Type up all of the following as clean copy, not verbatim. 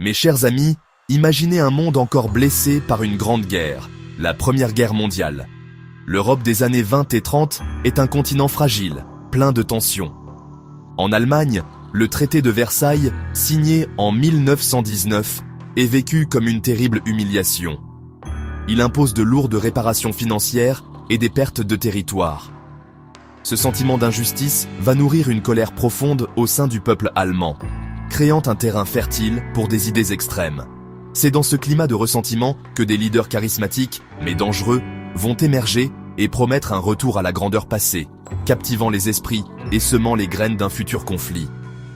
Mes chers amis, imaginez un monde encore blessé par une grande guerre, la Première Guerre mondiale. L'Europe des années 20 et 30 est un continent fragile, plein de tensions. En Allemagne, le traité de Versailles, signé en 1919, est vécu comme une terrible humiliation. Il impose de lourdes réparations financières et des pertes de territoire. Ce sentiment d'injustice va nourrir une colère profonde au sein du peuple allemand, créant un terrain fertile pour des idées extrêmes. C'est dans ce climat de ressentiment que des leaders charismatiques, mais dangereux, vont émerger et promettre un retour à la grandeur passée, captivant les esprits et semant les graines d'un futur conflit.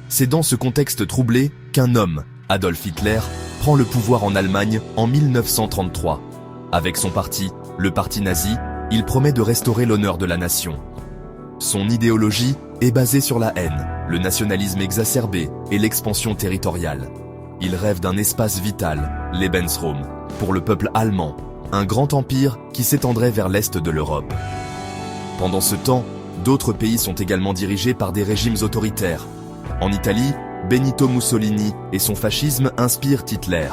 C'est dans ce contexte troublé qu'un homme, Adolf Hitler, prend le pouvoir en Allemagne en 1933. Avec son parti, le parti nazi, il promet de restaurer l'honneur de la nation. Son idéologie est basée sur la haine, le nationalisme exacerbé et l'expansion territoriale. Il rêve d'un espace vital, Lebensraum, pour le peuple allemand, un grand empire qui s'étendrait vers l'est de l'Europe. Pendant ce temps, d'autres pays sont également dirigés par des régimes autoritaires. En Italie, Benito Mussolini et son fascisme inspirent Hitler.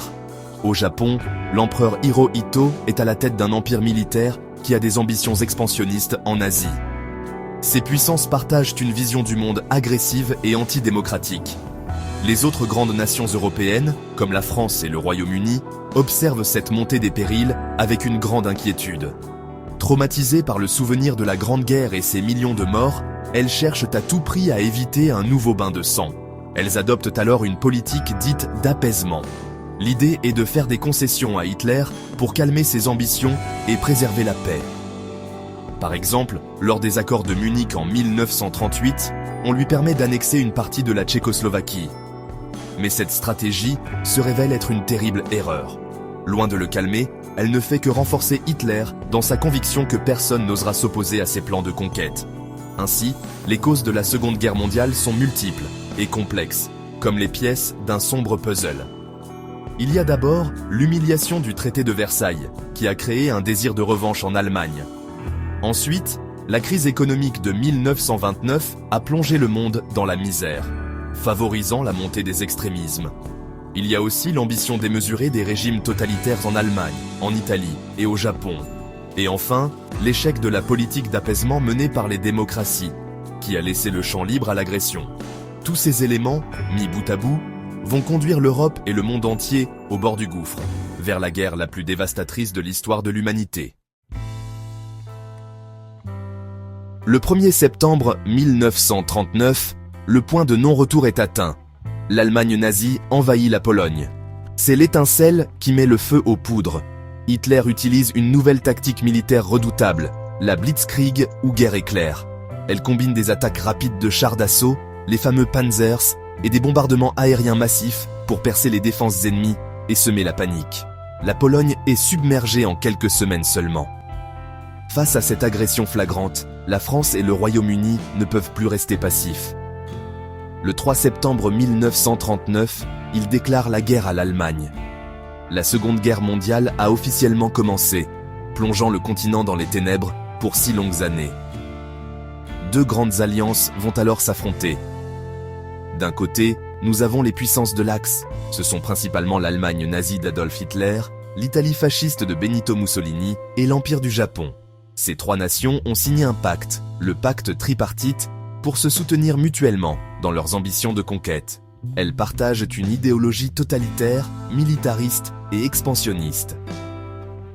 Au Japon, l'empereur Hirohito est à la tête d'un empire militaire qui a des ambitions expansionnistes en Asie. Ces puissances partagent une vision du monde agressive et antidémocratique. Les autres grandes nations européennes, comme la France et le Royaume-Uni, observent cette montée des périls avec une grande inquiétude. Traumatisées par le souvenir de la Grande Guerre et ses millions de morts, elles cherchent à tout prix à éviter un nouveau bain de sang. Elles adoptent alors une politique dite d'apaisement. L'idée est de faire des concessions à Hitler pour calmer ses ambitions et préserver la paix. Par exemple, lors des accords de Munich en 1938, on lui permet d'annexer une partie de la Tchécoslovaquie. Mais cette stratégie se révèle être une terrible erreur. Loin de le calmer, elle ne fait que renforcer Hitler dans sa conviction que personne n'osera s'opposer à ses plans de conquête. Ainsi, les causes de la Seconde Guerre mondiale sont multiples et complexes, comme les pièces d'un sombre puzzle. Il y a d'abord l'humiliation du traité de Versailles, qui a créé un désir de revanche en Allemagne. Ensuite, la crise économique de 1929 a plongé le monde dans la misère, favorisant la montée des extrémismes. Il y a aussi l'ambition démesurée des régimes totalitaires en Allemagne, en Italie et au Japon. Et enfin, l'échec de la politique d'apaisement menée par les démocraties, qui a laissé le champ libre à l'agression. Tous ces éléments, mis bout à bout, vont conduire l'Europe et le monde entier au bord du gouffre, vers la guerre la plus dévastatrice de l'histoire de l'humanité. Le 1er septembre 1939, le point de non-retour est atteint. L'Allemagne nazie envahit la Pologne. C'est l'étincelle qui met le feu aux poudres. Hitler utilise une nouvelle tactique militaire redoutable, la Blitzkrieg ou guerre éclair. Elle combine des attaques rapides de chars d'assaut, les fameux Panzers, et des bombardements aériens massifs pour percer les défenses ennemies et semer la panique. La Pologne est submergée en quelques semaines seulement. Face à cette agression flagrante, la France et le Royaume-Uni ne peuvent plus rester passifs. Le 3 septembre 1939, ils déclarent la guerre à l'Allemagne. La Seconde Guerre mondiale a officiellement commencé, plongeant le continent dans les ténèbres pour 6 longues années. Deux grandes alliances vont alors s'affronter. D'un côté, nous avons les puissances de l'Axe. Ce sont principalement l'Allemagne nazie d'Adolf Hitler, l'Italie fasciste de Benito Mussolini et l'Empire du Japon. Ces trois nations ont signé un pacte, le pacte tripartite, pour se soutenir mutuellement dans leurs ambitions de conquête. Elles partagent une idéologie totalitaire, militariste et expansionniste.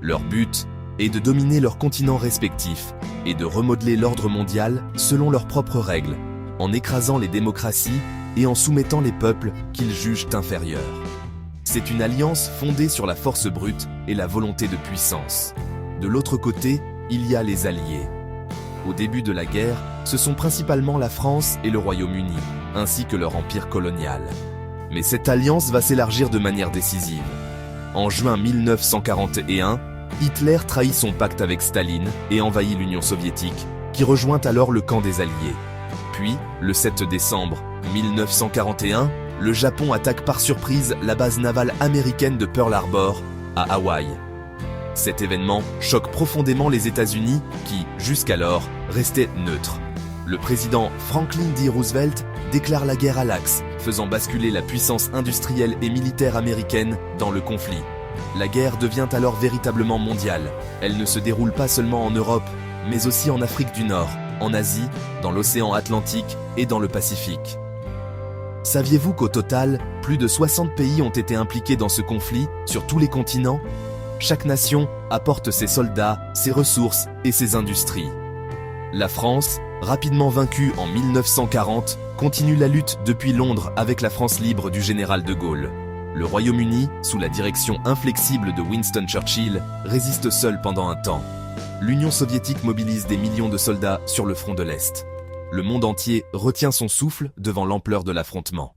Leur but est de dominer leurs continents respectifs et de remodeler l'ordre mondial selon leurs propres règles, en écrasant les démocraties et en soumettant les peuples qu'ils jugent inférieurs. C'est une alliance fondée sur la force brute et la volonté de puissance. De l'autre côté, il y a les alliés. Au début de la guerre, ce sont principalement la France et le Royaume-Uni, ainsi que leur empire colonial. Mais cette alliance va s'élargir de manière décisive. En juin 1941, Hitler trahit son pacte avec Staline et envahit l'Union soviétique, qui rejoint alors le camp des Alliés. Puis, le 7 décembre 1941, le Japon attaque par surprise la base navale américaine de Pearl Harbor, à Hawaï. Cet événement choque profondément les États-Unis qui, jusqu'alors, restaient neutres. Le président Franklin D. Roosevelt déclare la guerre à l'Axe, faisant basculer la puissance industrielle et militaire américaine dans le conflit. La guerre devient alors véritablement mondiale. Elle ne se déroule pas seulement en Europe, mais aussi en Afrique du Nord, en Asie, dans l'océan Atlantique et dans le Pacifique. Saviez-vous qu'au total, plus de 60 pays ont été impliqués dans ce conflit, sur tous les continents ? Chaque nation apporte ses soldats, ses ressources et ses industries. La France, rapidement vaincue en 1940, continue la lutte depuis Londres avec la France libre du général de Gaulle. Le Royaume-Uni, sous la direction inflexible de Winston Churchill, résiste seul pendant un temps. L'Union soviétique mobilise des millions de soldats sur le front de l'Est. Le monde entier retient son souffle devant l'ampleur de l'affrontement.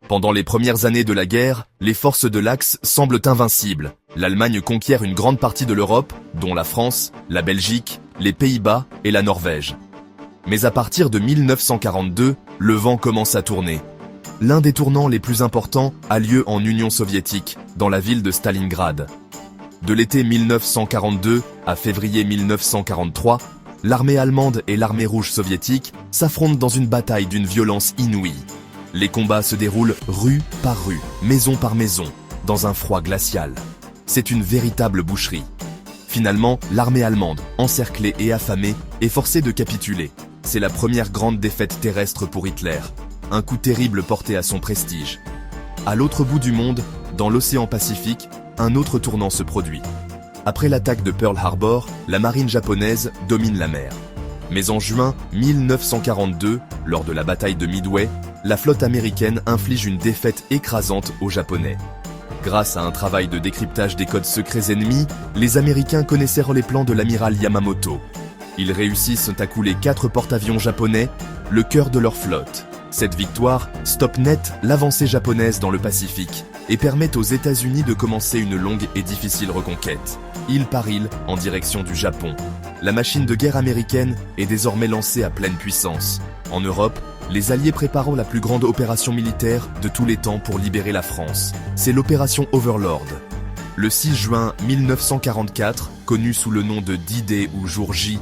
Pendant les premières années de la guerre, les forces de l'Axe semblent invincibles. L'Allemagne conquiert une grande partie de l'Europe, dont la France, la Belgique, les Pays-Bas et la Norvège. Mais à partir de 1942, le vent commence à tourner. L'un des tournants les plus importants a lieu en Union soviétique, dans la ville de Stalingrad. De l'été 1942 à février 1943, l'armée allemande et l'armée rouge soviétique s'affrontent dans une bataille d'une violence inouïe. Les combats se déroulent rue par rue, maison par maison, dans un froid glacial. C'est une véritable boucherie. Finalement, l'armée allemande, encerclée et affamée, est forcée de capituler. C'est la première grande défaite terrestre pour Hitler. Un coup terrible porté à son prestige. À l'autre bout du monde, dans l'océan Pacifique, un autre tournant se produit. Après l'attaque de Pearl Harbor, la marine japonaise domine la mer. Mais en juin 1942, lors de la bataille de Midway, la flotte américaine inflige une défaite écrasante aux Japonais. Grâce à un travail de décryptage des codes secrets ennemis, les Américains connaissèrent les plans de l'amiral Yamamoto. Ils réussissent à couler 4 porte-avions japonais, le cœur de leur flotte. Cette victoire stoppe net l'avancée japonaise dans le Pacifique et permet aux États-Unis de commencer une longue et difficile reconquête, île par île, en direction du Japon. La machine de guerre américaine est désormais lancée à pleine puissance. En Europe, les Alliés préparant la plus grande opération militaire de tous les temps pour libérer la France. C'est l'opération Overlord. Le 6 juin 1944, connu sous le nom de D-Day ou Jour J,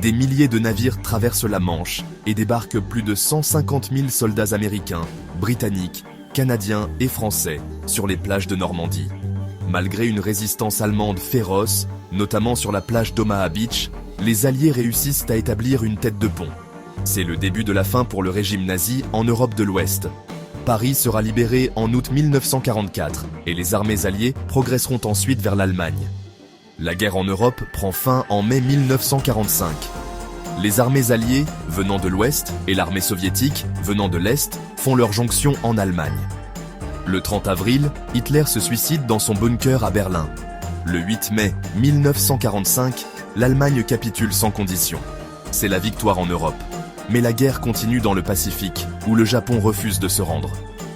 des milliers de navires traversent la Manche et débarquent plus de 150 000 soldats américains, britanniques, canadiens et français sur les plages de Normandie. Malgré une résistance allemande féroce, notamment sur la plage d'Omaha Beach, les Alliés réussissent à établir une tête de pont. C'est le début de la fin pour le régime nazi en Europe de l'Ouest. Paris sera libéré en août 1944 et les armées alliées progresseront ensuite vers l'Allemagne. La guerre en Europe prend fin en mai 1945. Les armées alliées, venant de l'Ouest, et l'armée soviétique, venant de l'Est, font leur jonction en Allemagne. Le 30 avril, Hitler se suicide dans son bunker à Berlin. Le 8 mai 1945, l'Allemagne capitule sans condition. C'est la victoire en Europe. Mais la guerre continue dans le Pacifique, où le Japon refuse de se rendre.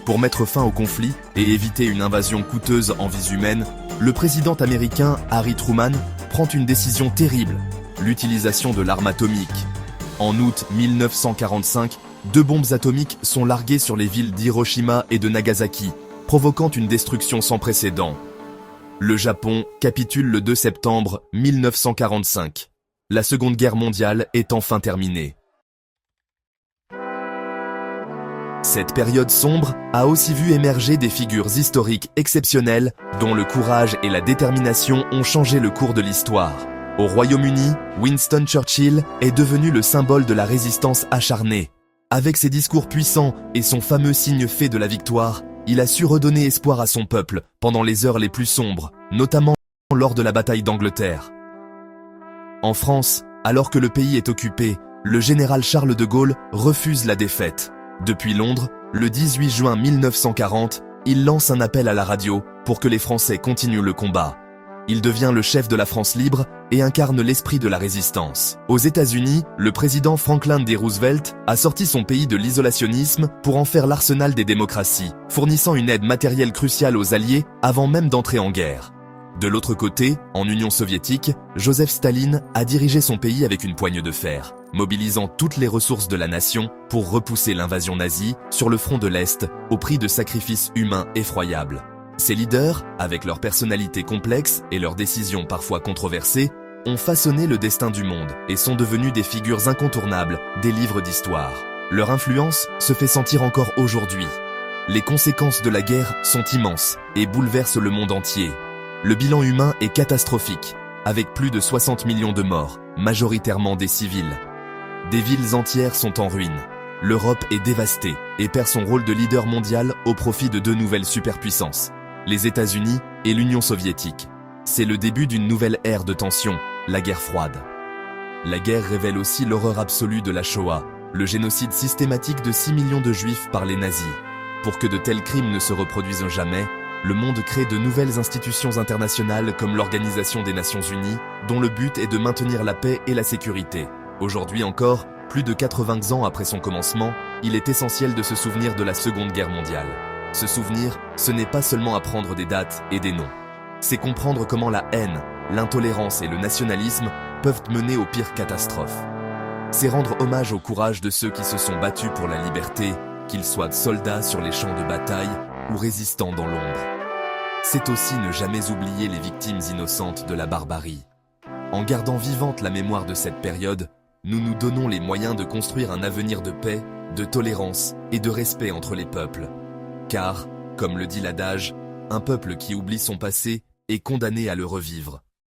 Pour mettre fin au conflit et éviter une invasion coûteuse en vies humaines, le président américain Harry Truman prend une décision terrible, l'utilisation de l'arme atomique. En août 1945, 2 bombes atomiques sont larguées sur les villes d'Hiroshima et de Nagasaki, provoquant une destruction sans précédent. Le Japon capitule le 2 septembre 1945. La Seconde Guerre mondiale est enfin terminée. Cette période sombre a aussi vu émerger des figures historiques exceptionnelles dont le courage et la détermination ont changé le cours de l'histoire. Au Royaume-Uni, Winston Churchill est devenu le symbole de la résistance acharnée. Avec ses discours puissants et son fameux signe fait de la victoire, il a su redonner espoir à son peuple pendant les heures les plus sombres, notamment lors de la bataille d'Angleterre. En France, alors que le pays est occupé, le général Charles de Gaulle refuse la défaite. Depuis Londres, le 18 juin 1940, il lance un appel à la radio pour que les Français continuent le combat. Il devient le chef de la France libre et incarne l'esprit de la résistance. Aux États-Unis, le président Franklin D. Roosevelt a sorti son pays de l'isolationnisme pour en faire l'arsenal des démocraties, fournissant une aide matérielle cruciale aux Alliés avant même d'entrer en guerre. De l'autre côté, en Union soviétique, Joseph Staline a dirigé son pays avec une poigne de fer, mobilisant toutes les ressources de la nation pour repousser l'invasion nazie sur le front de l'Est au prix de sacrifices humains effroyables. Ces leaders, avec leur personnalité complexe et leurs décisions parfois controversées, ont façonné le destin du monde et sont devenus des figures incontournables des livres d'histoire. Leur influence se fait sentir encore aujourd'hui. Les conséquences de la guerre sont immenses et bouleversent le monde entier. Le bilan humain est catastrophique, avec plus de 60 millions de morts, majoritairement des civils. Des villes entières sont en ruine. L'Europe est dévastée et perd son rôle de leader mondial au profit de deux nouvelles superpuissances, les États-Unis et l'Union soviétique. C'est le début d'une nouvelle ère de tension, la guerre froide. La guerre révèle aussi l'horreur absolue de la Shoah, le génocide systématique de 6 millions de juifs par les nazis. Pour que de tels crimes ne se reproduisent jamais, le monde crée de nouvelles institutions internationales comme l'Organisation des Nations Unies, dont le but est de maintenir la paix et la sécurité. Aujourd'hui encore, plus de 80 ans après son commencement, il est essentiel de se souvenir de la Seconde Guerre mondiale. Se souvenir, ce n'est pas seulement apprendre des dates et des noms. C'est comprendre comment la haine, l'intolérance et le nationalisme peuvent mener aux pires catastrophes. C'est rendre hommage au courage de ceux qui se sont battus pour la liberté, qu'ils soient soldats sur les champs de bataille ou résistants dans l'ombre. C'est aussi ne jamais oublier les victimes innocentes de la barbarie. En gardant vivante la mémoire de cette période, nous nous donnons les moyens de construire un avenir de paix, de tolérance et de respect entre les peuples. Car, comme le dit l'adage, un peuple qui oublie son passé est condamné à le revivre.